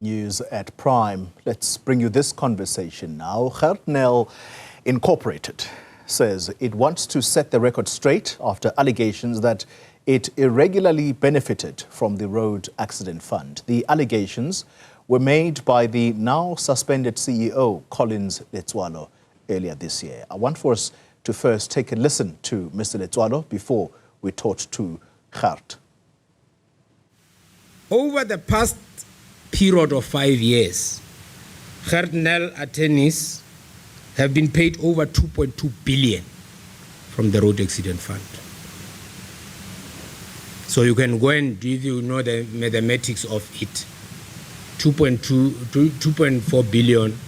News at Prime. Let's bring you this conversation now. Gert Nel Incorporated says it wants to set the record straight after allegations that it irregularly benefited from the road accident fund. The allegations were made by the now suspended CEO Collins Letsoalo earlier this year. I want for us to first take a listen to Mr. Letsoalo before we talk to Gert. Over the past period of 5 years, Gert Nel attorneys have been paid over 2.2 billion from the road accident fund. So you can go and do, you know, the mathematics of it. 2.4 billion,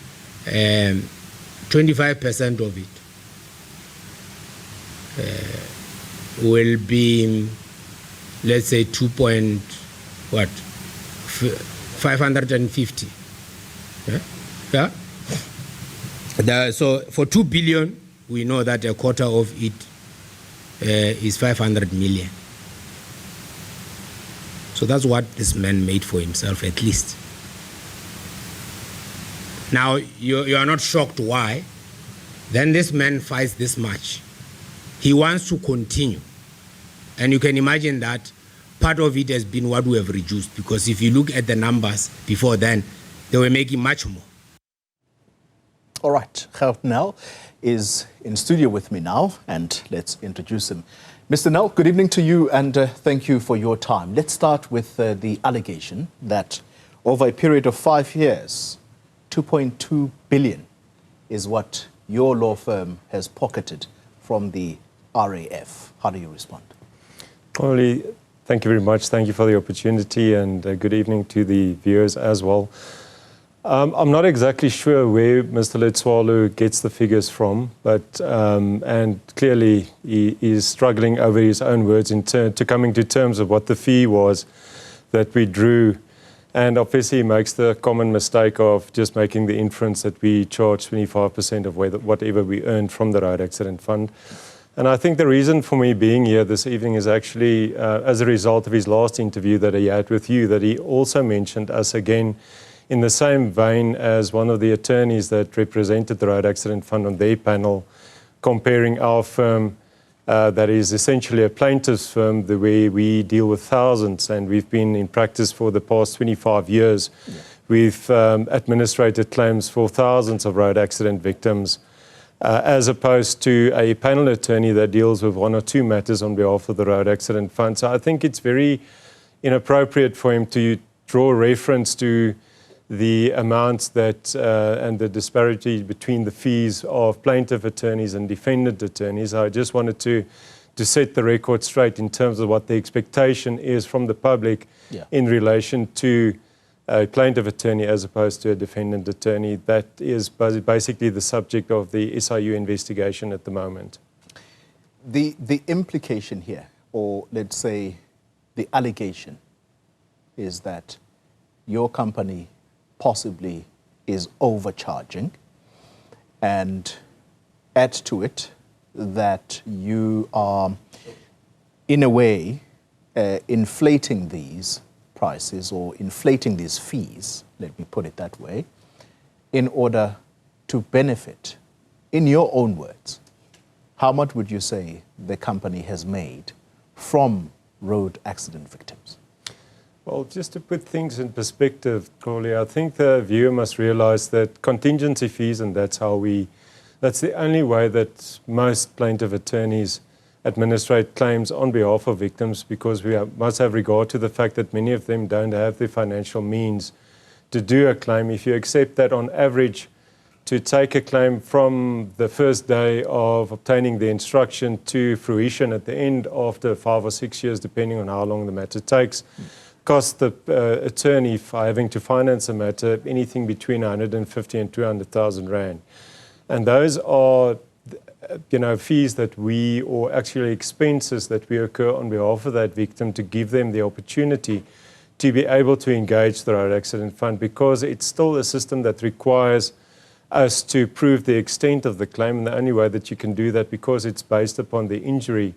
25% of it will be, let's say, 550. So for 2 billion, we know that a quarter of it is 500 million. So that's what this man made for himself, at least. Now, you are not shocked why. Then this man fights this much. He wants to continue. And you can imagine that part of it has been what we have reduced, because if you look at the numbers before then, they were making much more. All right, Gert Nel is in studio with me now, and let's introduce him. Mr. Nel, good evening to you, and thank you for your time. Let's start with the allegation that over a period of 5 years, 2.2 billion is what your law firm has pocketed from the RAF. How do you respond? Only, thank you very much. Thank you for the opportunity, and good evening to the viewers as well. I'm not exactly sure where Mr. Letsoalo gets the figures from, but and clearly he is struggling over his own words in to coming to terms of what the fee was that we drew, and obviously he makes the common mistake of just making the inference that we charge 25% of whatever we earned from the road accident fund. And I think the reason for me being here this evening is actually as a result of his last interview that he had with you, that he also mentioned us again in the same vein as one of the attorneys that represented the road accident fund on their panel, comparing our firm, that is essentially a plaintiff's firm, the way we deal with thousands, and we've been in practice for the past 25 years. Yeah. We've administrated claims for thousands of road accident victims, as opposed to a panel attorney that deals with 1 or 2 matters on behalf of the road accident fund. So I think it's very inappropriate for him to draw reference to the amounts that and the disparity between the fees of plaintiff attorneys and defendant attorneys. I just wanted to set the record straight in terms of what the expectation is from the public in relation to a plaintiff attorney as opposed to a defendant attorney. That is basically the subject of the SIU investigation at the moment. The implication here, or let's say the allegation, is that your company possibly is overcharging, and add to it that you are, in a way, inflating these prices or inflating these fees, let me put it that way, in order to benefit. In your own words, how much would you say the company has made from road accident victims? Well, just to put things in perspective, Crowley, I think the viewer must realize that contingency fees, and that's the only way that most plaintiff attorneys administrate claims on behalf of victims, because we must have regard to the fact that many of them don't have the financial means to do a claim. If you accept that on average, to take a claim from the first day of obtaining the instruction to fruition at the end after 5 or 6 years, depending on how long the matter takes, cost the attorney for having to finance a matter anything between 150 and 200,000 rand. And those are, fees that we, or actually expenses that we incur on behalf of that victim to give them the opportunity to be able to engage the road accident fund, because it's still a system that requires us to prove the extent of the claim, and the only way that you can do that, because it's based upon the injury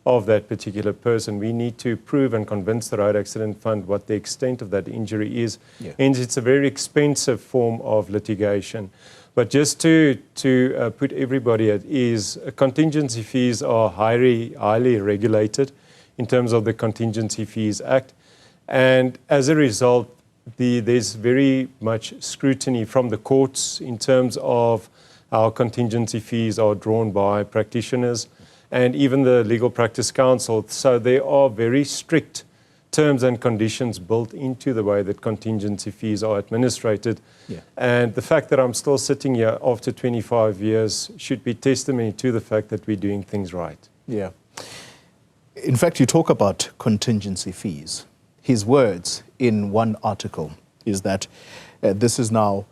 of that particular person. We need to prove and convince the Road Accident Fund what the extent of that injury is. Yeah. Hence, it's a very expensive form of litigation. But just to put everybody at ease, contingency fees are highly regulated in terms of the Contingency Fees Act. And as a result, there's very much scrutiny from the courts in terms of how contingency fees are drawn by practitioners and even the Legal Practice Council. So there are very strict terms and conditions built into the way that contingency fees are administrated. Yeah. And the fact that I'm still sitting here after 25 years should be testimony to the fact that we're doing things right. Yeah. In fact, you talk about contingency fees. His words in one article is that this is now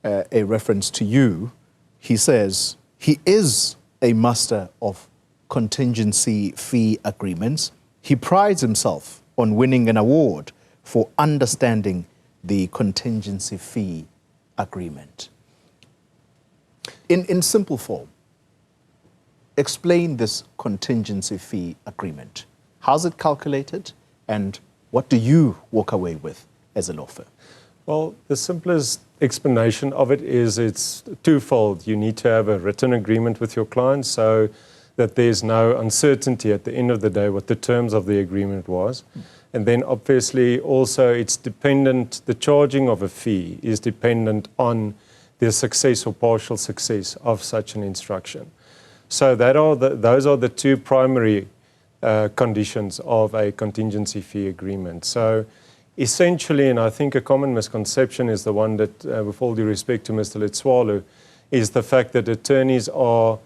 a reference to you. He says he is a master of contingency fee agreements. He prides himself on winning an award for understanding the contingency fee agreement. In simple form, explain this contingency fee agreement. How's it calculated, and what do you walk away with as a law firm? Well, the simplest explanation of it is it's twofold. You need to have a written agreement with your client so that there's no uncertainty at the end of the day what the terms of the agreement was. And then obviously also it's dependent, the charging of a fee is dependent on the success or partial success of such an instruction. So those are the two primary conditions of a contingency fee agreement. So essentially, and I think a common misconception is the one that, with all due respect to Mr. Letsoalo, is the fact that attorneys are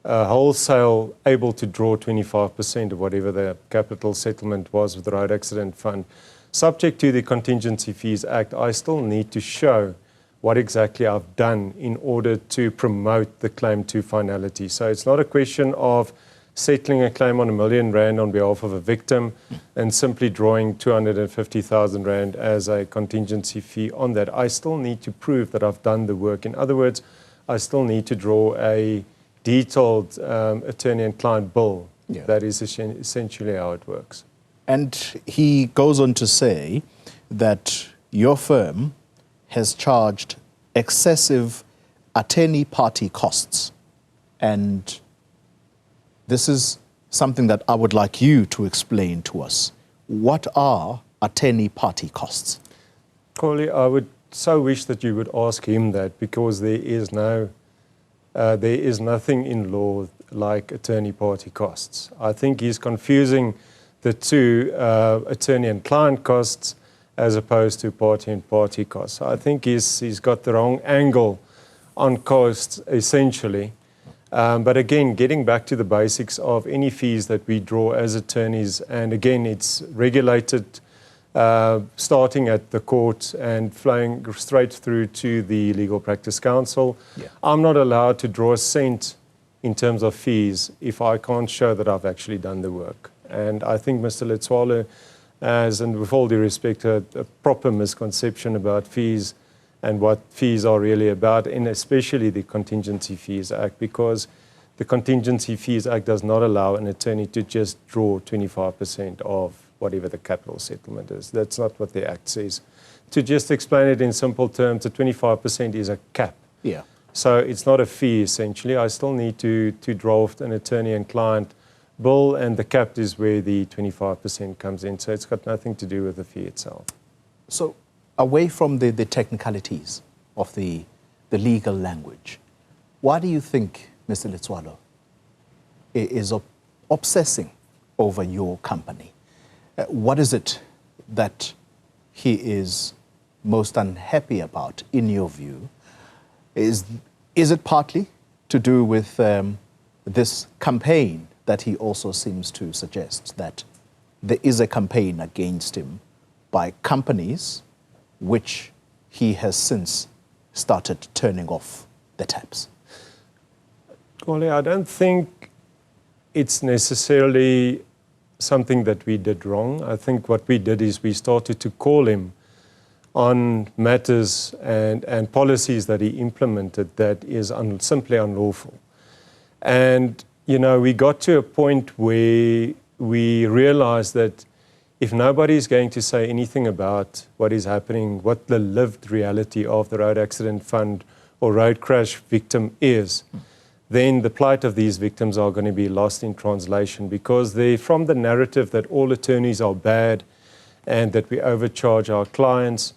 wholesale able to draw 25% of whatever the capital settlement was with the Road Accident Fund. Subject to the Contingency Fees Act, I still need to show what exactly I've done in order to promote the claim to finality. So it's not a question of settling a claim on R1 million on behalf of a victim and simply drawing 250,000 Rand as a contingency fee on that. I still need to prove that I've done the work. In other words, I still need to draw a detailed attorney and client bill. Yeah. That is essentially how it works. And he goes on to say that your firm has charged excessive attorney party costs. And this is something that I would like you to explain to us. What are attorney party costs? Corley, I would so wish that you would ask him that, because there is nothing in law like attorney party costs. I think he's confusing the two, attorney and client costs, as opposed to party and party costs. I think he's got the wrong angle on costs, essentially. But again, getting back to the basics of any fees that we draw as attorneys, and again, it's regulated starting at the court and flowing straight through to the Legal Practice Council. Yeah. I'm not allowed to draw a cent in terms of fees if I can't show that I've actually done the work. And I think Mr. Letsoalo has, and with all due respect, a proper misconception about fees and what fees are really about, and especially the Contingency Fees Act, because the Contingency Fees Act does not allow an attorney to just draw 25% of whatever the capital settlement is. That's not what the Act says. To just explain it in simple terms, the 25% is a cap. Yeah. So it's not a fee, essentially. I still need to draft an attorney and client bill, and the cap is where the 25% comes in. So it's got nothing to do with the fee itself. So away from the technicalities of the legal language, why do you think Mr. Letsoalo is obsessing over your company? What is it that he is most unhappy about, in your view? Is it partly to do with this campaign that he also seems to suggest, that there is a campaign against him by companies which he has since started turning off the taps? Well, I don't think it's necessarily something that we did wrong. I think what we did is we started to call him on matters and policies that he implemented that is simply unlawful. And, you know, we got to a point where we realized that if nobody is going to say anything about what is happening, what the lived reality of the road accident fund or road crash victim is, then the plight of these victims are going to be lost in translation, because from the narrative that all attorneys are bad and that we overcharge our clients,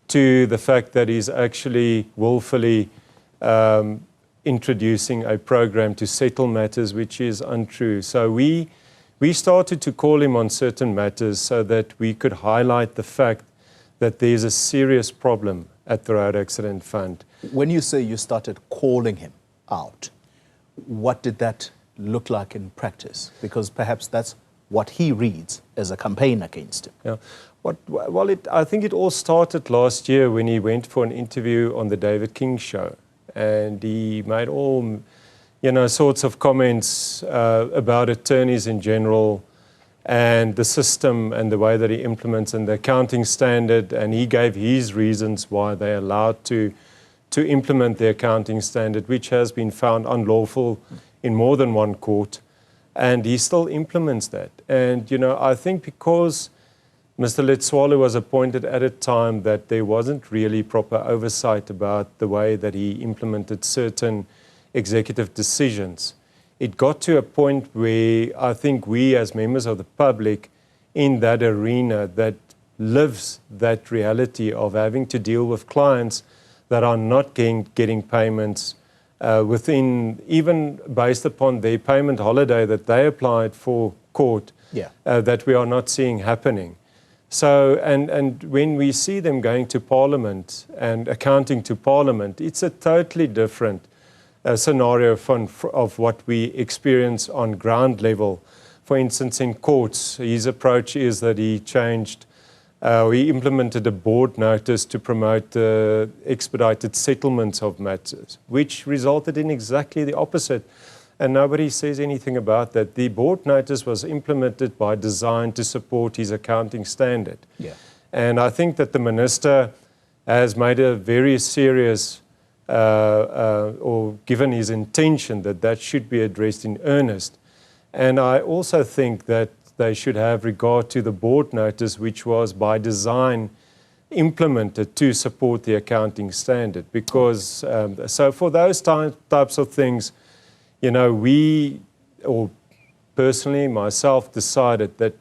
to the fact that he's actually willfully introducing a program to settle matters which is untrue. So we started to call him on certain matters so that we could highlight the fact that there's a serious problem at the Road Accident Fund. When you say you started calling him out, what did that look like in practice? Because perhaps that's what he reads as a campaign against him. Yeah. I think it all started last year when he went for an interview on the David King show, and he made all, sorts of comments about attorneys in general and the system and the way that he implements and the accounting standard, and he gave his reasons why they're allowed to implement the accounting standard, which has been found unlawful in more than one court, and he still implements that. And, I think because Mr. Letsoalo was appointed at a time that there wasn't really proper oversight about the way that he implemented certain executive decisions, it got to a point where I think we as members of the public in that arena that lives that reality of having to deal with clients that are not getting payments within, even based upon their payment holiday that they applied for court, that we are not seeing happening. So, and when we see them going to Parliament and accounting to Parliament, it's a totally different scenario of what we experience on ground level. For instance, in courts, his approach is that he implemented a board notice to promote expedited settlements of matters, which resulted in exactly the opposite. And nobody says anything about that. The board notice was implemented by design to support his accounting standard. Yeah. And I think that the minister has made a very serious or given his intention that should be addressed in earnest. And I also think that they should have regard to the board notice, which was by design implemented to support the accounting standard. Because, so for those types of things, we, or personally myself, decided that,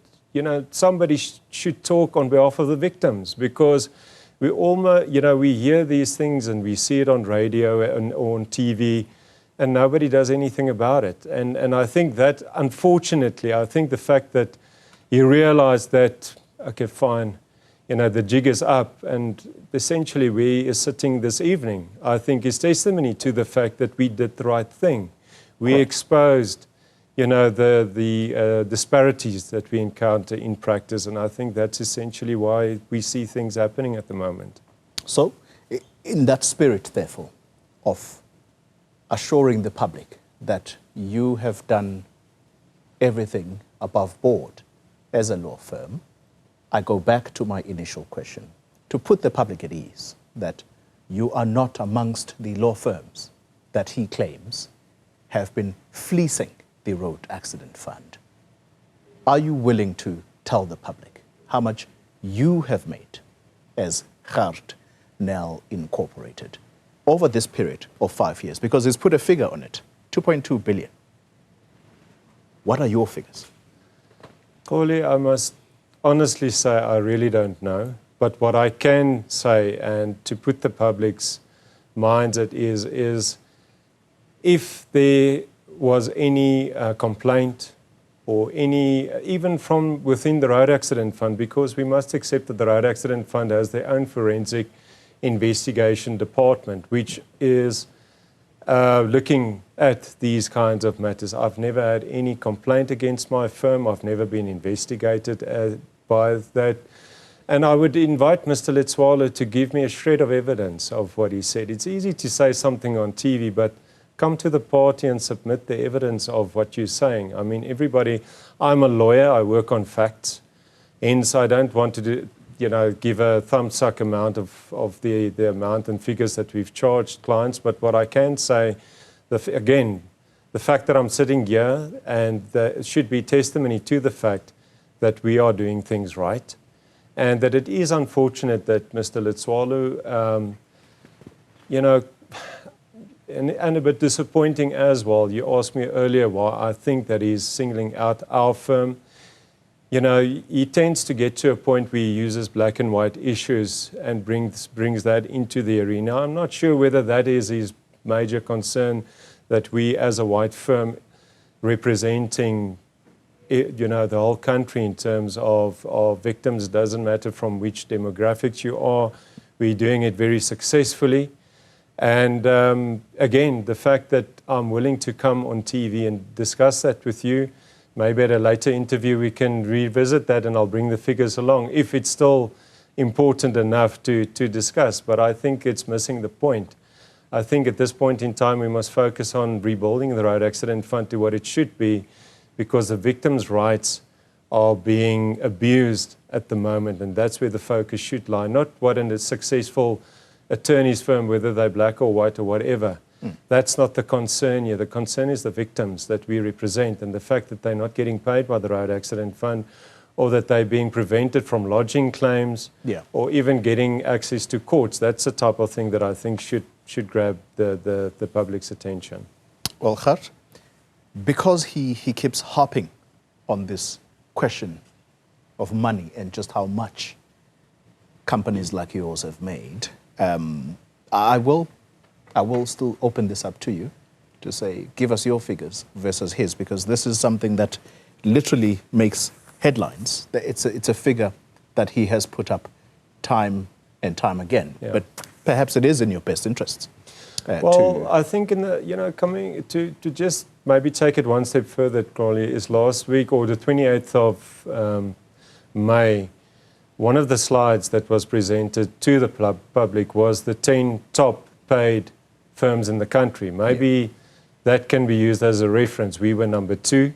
somebody should talk on behalf of the victims, because we almost, we hear these things and we see it on radio and on TV, and nobody does anything about it. And I think that, unfortunately, the fact that he realized that, okay, fine, the jig is up, and essentially where he is sitting this evening, I think is testimony to the fact that we did the right thing. We exposed, the disparities that we encounter in practice, and I think that's essentially why we see things happening at the moment. So, in that spirit, therefore, of assuring the public that you have done everything above board as a law firm, I go back to my initial question, to put the public at ease that you are not amongst the law firms that he claims have been fleecing the Road Accident Fund. Are you willing to tell the public how much you have made as Gert Nel Incorporated over this period of 5 years? Because he's put a figure on it, 2.2 billion. What are your figures? Koli, I must honestly say I really don't know. But what I can say, and to put the public's minds at ease, is if there was any complaint or any, even from within the Road Accident Fund, because we must accept that the Road Accident Fund has their own forensic investigation department, which is looking at these kinds of matters. I've never had any complaint against my firm. I've never been investigated by that. And I would invite Mr. Letsoalo to give me a shred of evidence of what he said. It's easy to say something on TV, but come to the party and submit the evidence of what you're saying. I mean, everybody, I'm a lawyer, I work on facts, hence I don't want to give a thumbsuck amount of the amount and figures that we've charged clients, but what I can say, again, the fact that I'm sitting here and it should be testimony to the fact that we are doing things right, and that it is unfortunate that Mr. Letsoalo, and a bit disappointing as well. You asked me earlier why I think that he's singling out our firm. You know, he tends to get to a point where he uses black and white issues and brings that into the arena. I'm not sure whether that is his major concern, that we as a white firm representing, you know, the whole country in terms of victims, doesn't matter from which demographics you are. We're doing it very successfully. And again, the fact that I'm willing to come on TV and discuss that with you, maybe at a later interview we can revisit that and I'll bring the figures along if it's still important enough to discuss. But I think it's missing the point. I think at this point in time we must focus on rebuilding the Road Accident Fund to what it should be, because the victims' rights are being abused at the moment, and that's where the focus should lie, not what a successful attorney's firm, whether they're black or white or whatever. That's not the concern here. The concern is the victims that we represent, and the fact that they're not getting paid by the Road Accident Fund, or that they're being prevented from lodging claims, or even getting access to courts. That's the type of thing that I think should grab the public's attention. Well, Gert, because he keeps harping on this question of money and just how much companies like yours have made, I will still open this up to you to say, give us your figures versus his, because this is something that literally makes headlines. It's a figure that he has put up time and time again. But perhaps it is in your best interests. I think in the, coming to just maybe take it one step further, Crowley, is last week, or the 28th of May, one of the slides that was presented to the public was the 10 top paid firms in the country. Maybe that can be used as a reference. We were number 2.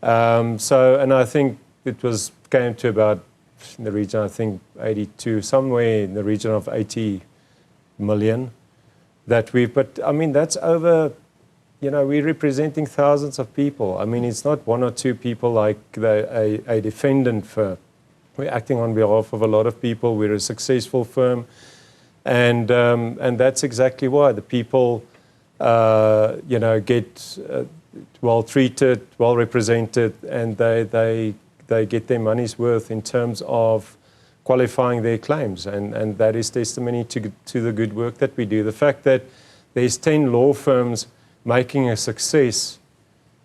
And I think it came to about, in the region, I think 82, somewhere in the region of 80 million that but I mean, that's over, we're representing thousands of people. I mean, it's not one or two people like a defendant firm. We're acting on behalf of a lot of people. We're a successful firm. And that's exactly why the people, get well treated, well represented, and they get their money's worth in terms of qualifying their claims. And that is testimony to the good work that we do. The fact that there's 10 law firms making a success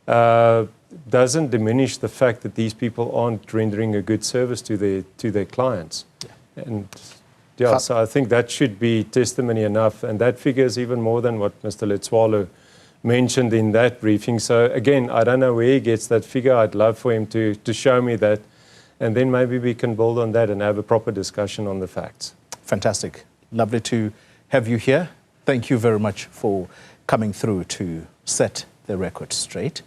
doesn't diminish the fact that these people aren't rendering a good service to their clients. And so I think that should be testimony enough, and that figures even more than what Mr. Letsoalo mentioned in that briefing. So again, I don't know where he gets that figure. I'd love for him to show me that, and then maybe we can build on that and have a proper discussion on the facts. Fantastic. Lovely to have you here. Thank you very much for coming through to set the record straight.